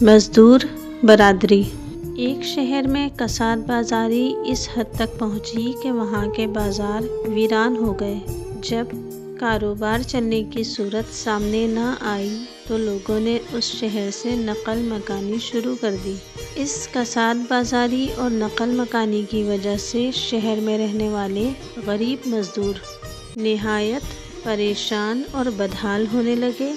مزدور برادری۔ ایک شہر میں کساد بازاری اس حد تک پہنچی کہ وہاں کے بازار ویران ہو گئے۔ جب کاروبار چلنے کی صورت سامنے نہ آئی تو لوگوں نے اس شہر سے نقل مکانی شروع کر دی۔ اس کساد بازاری اور نقل مکانی کی وجہ سے شہر میں رہنے والے غریب مزدور نہایت پریشان اور بدحال ہونے لگے۔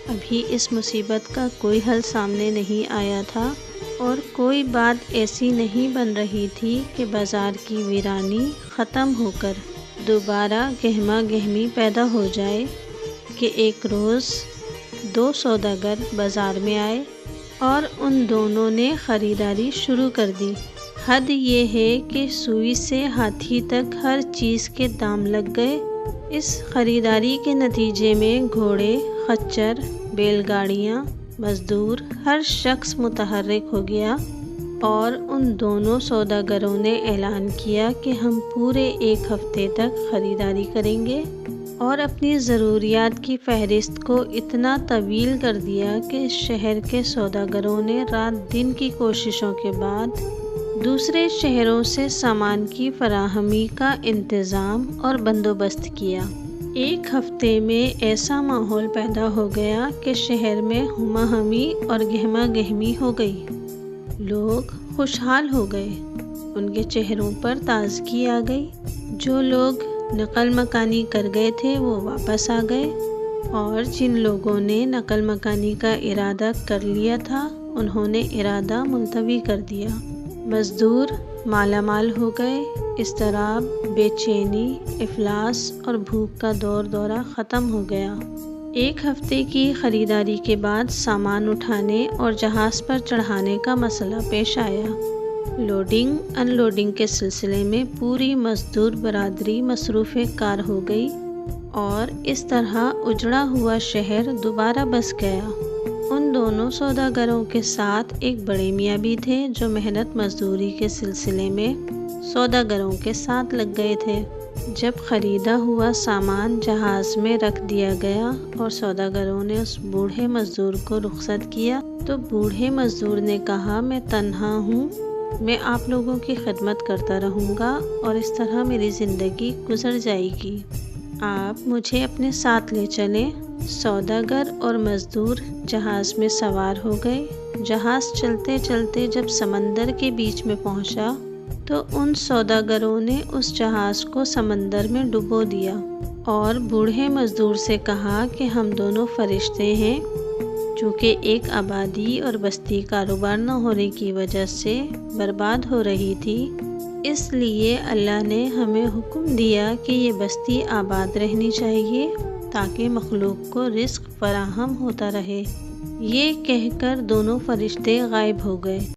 ابھی اس مصیبت کا کوئی حل سامنے نہیں آیا تھا اور کوئی بات ایسی نہیں بن رہی تھی کہ بازار کی ویرانی ختم ہو کر دوبارہ گہما گہمی پیدا ہو جائے کہ ایک روز دو سوداگر بازار میں آئے اور ان دونوں نے خریداری شروع کر دی۔ حد یہ ہے کہ سوئی سے ہاتھی تک ہر چیز کے دام لگ گئے۔ اس خریداری کے نتیجے میں گھوڑے، خچر، بیل گاڑیاں، مزدور، ہر شخص متحرک ہو گیا اور ان دونوں سوداگروں نے اعلان کیا کہ ہم پورے ایک ہفتے تک خریداری کریں گے، اور اپنی ضروریات کی فہرست کو اتنا طویل کر دیا کہ شہر کے سوداگروں نے رات دن کی کوششوں کے بعد دوسرے شہروں سے سامان کی فراہمی کا انتظام اور بندوبست کیا۔ ایک ہفتے میں ایسا ماحول پیدا ہو گیا کہ شہر میں ہمہ ہمی اور گہما گہمی ہو گئی۔ لوگ خوشحال ہو گئے، ان کے چہروں پر تازگی آ گئی۔ جو لوگ نقل مکانی کر گئے تھے وہ واپس آ گئے، اور جن لوگوں نے نقل مکانی کا ارادہ کر لیا تھا انہوں نے ارادہ ملتوی کر دیا۔ مزدور مالا مال ہو گئے۔ اضطراب، بے چینی، افلاس اور بھوک کا دورہ ختم ہو گیا۔ ایک ہفتے کی خریداری کے بعد سامان اٹھانے اور جہاز پر چڑھانے کا مسئلہ پیش آیا۔ لوڈنگ ان لوڈنگ کے سلسلے میں پوری مزدور برادری مصروف کار ہو گئی اور اس طرح اجڑا ہوا شہر دوبارہ بس گیا۔ ان دونوں سوداگروں کے ساتھ ایک بڑے میاں بھی تھے جو محنت مزدوری کے سلسلے میں سوداگروں کے ساتھ لگ گئے تھے۔ جب خریدا ہوا سامان جہاز میں رکھ دیا گیا اور سوداگروں نے اس بوڑھے مزدور کو رخصت کیا تو بوڑھے مزدور نے کہا، میں تنہا ہوں، میں آپ لوگوں کی خدمت کرتا رہوں گا اور اس طرح میری زندگی گزر جائے گی۔ آپ مجھے اپنے ساتھ لے چلیں۔ سوداگر اور مزدور جہاز میں سوار ہو گئے۔ جہاز چلتے چلتے جب سمندر کے بیچ میں پہنچا تو ان سوداگروں نے اس جہاز کو سمندر میں ڈبو دیا اور بوڑھے مزدور سے کہا کہ ہم دونوں فرشتے ہیں۔ چونکہ ایک آبادی اور بستی کاروبار نہ ہونے کی وجہ سے برباد ہو رہی تھی، اس لیے اللہ نے ہمیں حکم دیا کہ یہ بستی آباد رہنی چاہیے تاکہ مخلوق کو رزق فراہم ہوتا رہے۔ یہ کہہ کر دونوں فرشتے غائب ہو گئے۔